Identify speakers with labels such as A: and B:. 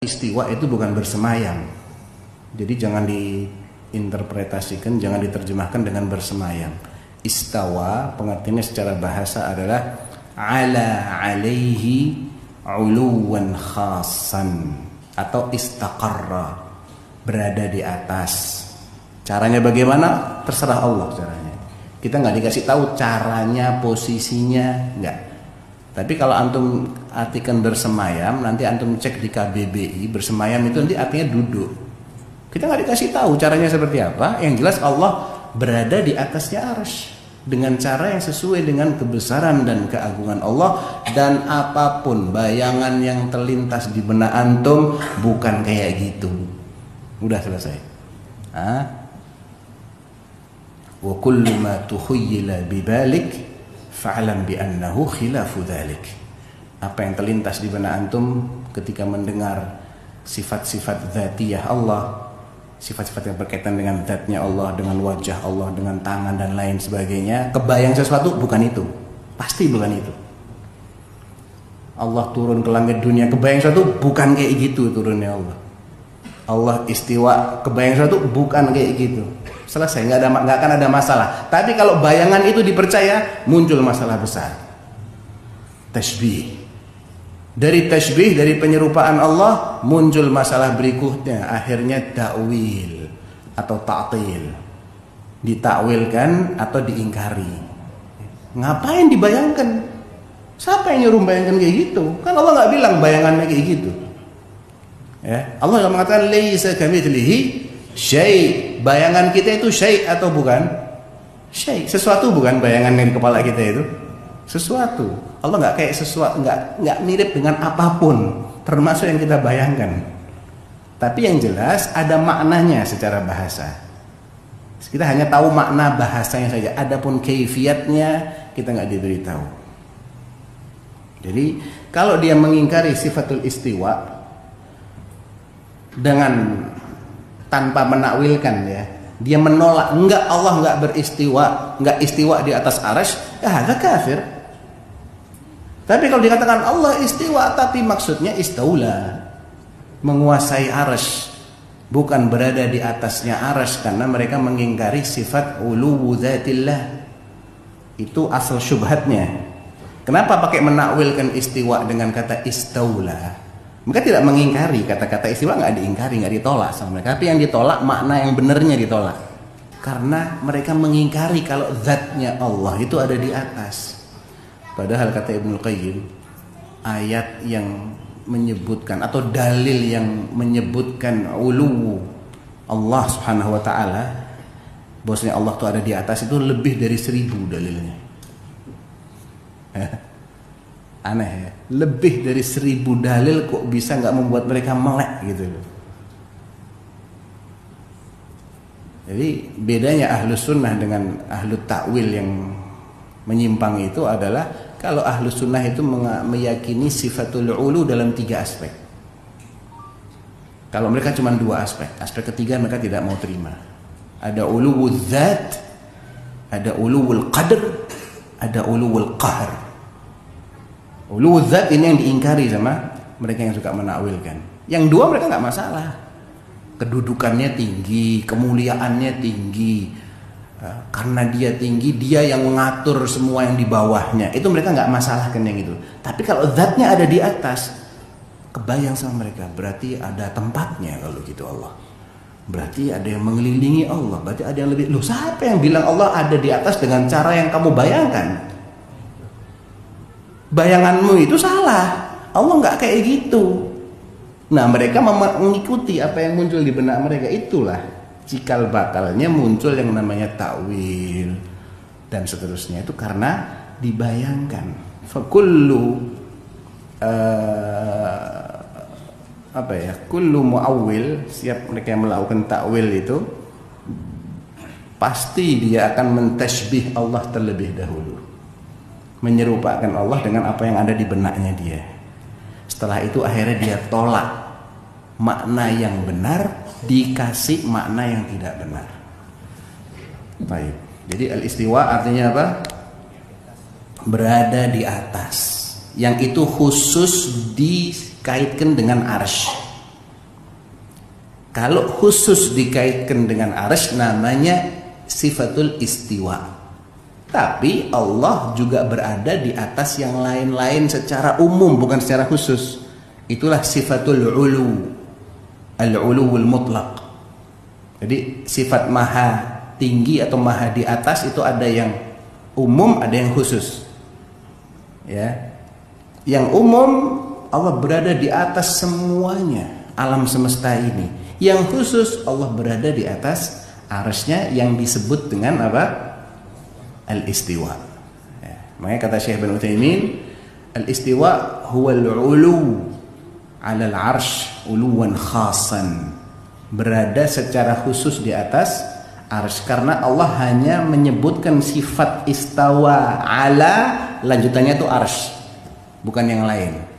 A: Istiwa itu bukan bersemayam. Jadi jangan diinterpretasikan, jangan diterjemahkan dengan bersemayam. Istawa pengertiannya secara bahasa adalah ala alaihi uluwan khasan, atau istaqarra, berada di atas. Caranya bagaimana? Terserah Allah caranya. Kita nggak dikasih tahu caranya, posisinya, nggak. Tapi kalau antum artikan bersemayam, nanti antum cek di KBBI, bersemayam itu nanti artinya duduk. Kita nggak dikasih tahu caranya seperti apa. Yang jelas Allah berada di atasnya arsy dengan cara yang sesuai dengan kebesaran dan keagungan Allah. Dan apapun bayangan yang terlintas di benak antum bukan kayak gitu. Udah selesai. Wa kullu ma tukhayyala bibalik fa'lam bi annahu khilafu dzalik. Apa yang terlintas di benak antum ketika mendengar sifat-sifat dzatiyah Allah, sifat-sifat yang berkaitan dengan zatnya Allah, dengan wajah Allah, dengan tangan dan lain sebagainya, kebayang sesuatu, bukan itu. Pasti bukan itu. Allah turun ke langit dunia, kebayang sesuatu, bukan kayak gitu turunnya Allah. Allah istiwa, kebayang sesuatu, bukan kayak gitu. Selesai, nggak akan ada masalah. Tapi kalau bayangan itu dipercaya, muncul masalah besar. Tashbih. Dari tashbih, dari penyerupaan Allah, muncul masalah berikutnya. Akhirnya ta'wil atau ta'til. Ditakwilkan atau diingkari. Ngapain dibayangkan? Siapa yang nyuruh bayangkan kayak gitu? Kan Allah nggak bilang bayangannya kayak gitu. Ya, Allah nggak mengatakan laisa kamitslihi syai'. Bayangan kita itu syai' atau bukan? Syai'. Sesuatu bukan bayangan yang di kepala kita itu? Sesuatu. Allah nggak kayak sesuatu, nggak mirip dengan apapun, termasuk yang kita bayangkan. Tapi yang jelas ada maknanya secara bahasa. Kita hanya tahu makna bahasanya saja. Adapun kaifiatnya kita nggak diberitahu. Jadi kalau dia mengingkari sifatul istiwa dengan tanpa menakwilkan, ya, dia menolak, enggak, Allah enggak beristiwa, enggak istiwa di atas arsy, ya hadza kafir. Tapi kalau dikatakan Allah istiwa tapi maksudnya istaula, menguasai arsy, bukan berada di atasnya arsy, karena mereka mengingkari sifat uluwu dzatillah. Itu asal syubhatnya. Kenapa pakai menakwilkan istiwa dengan kata istaula? Mereka tidak mengingkari, kata-kata istiwa nggak diingkari, nggak ditolak sama mereka. Tapi yang ditolak makna yang benarnya ditolak. Karena mereka mengingkari kalau zatnya Allah itu ada di atas. Padahal kata Ibnu Qayyim, ayat yang menyebutkan atau dalil yang menyebutkan ulu Allah Subhanahu wa taala, bahwasanya Allah itu ada di atas, itu lebih dari 1000 dalilnya. Aneh ya, lebih dari 1000 dalil kok bisa nggak membuat mereka melek gitu loh. Jadi bedanya ahlus sunnah dengan ahlu takwil yang menyimpang itu adalah kalau ahlus sunnah itu meyakini sifatul ulu dalam 3 aspek. Kalau mereka cuma 2 aspek, aspek ketiga mereka tidak mau terima. Ada uluwul dzat, ada uluwul qadr, ada uluwul qahr. Uluwul dzat ini yang diingkari sama mereka yang suka menakwilkan. Yang 2 mereka nggak masalah. Kedudukannya tinggi, kemuliaannya tinggi. Karena dia tinggi, dia yang mengatur semua yang di bawahnya. Itu mereka nggak masalahkan yang itu. Tapi kalau zatnya ada di atas, kebayang sama mereka. Berarti ada tempatnya kalau gitu Allah. Berarti ada yang mengelilingi Allah. Berarti ada yang lebih. Loh, siapa yang bilang Allah ada di atas dengan cara yang kamu bayangkan? Bayanganmu itu salah. Allah nggak kayak gitu. Nah, mereka mengikuti apa yang muncul di benak mereka. Itulah cikal bakalnya muncul yang namanya takwil dan seterusnya. Itu karena dibayangkan. Fakullu kullu muawwil, siap mereka yang melakukan takwil itu pasti dia akan mentashbih Allah terlebih dahulu, menyerupakan Allah dengan apa yang ada di benaknya dia. Setelah itu akhirnya dia tolak makna yang benar, dikasih makna yang tidak benar. Baik. Jadi al-istiwa artinya apa? Berada di atas. Yang itu khusus dikaitkan dengan arsy. Kalau khusus dikaitkan dengan arsy namanya sifatul istiwa. Tapi Allah juga berada di atas yang lain-lain secara umum, bukan secara khusus. Itulah sifatul ulu, al-uluwul mutlaq. Jadi sifat maha tinggi atau maha di atas itu ada yang umum, ada yang khusus. Ya. Yang umum Allah berada di atas semuanya alam semesta ini. Yang khusus Allah berada di atas arsy-Nya yang disebut dengan apa? Al-istiwa. Ya. Makanya kata Syekh bin Utsaimin, al-istiwa huwa al-ulu 'ala al-'arsy uluwan khasan. Berada secara khusus di atas arsy, karena Allah hanya menyebutkan sifat istawa ala, lanjutannya itu arsy, bukan yang lain.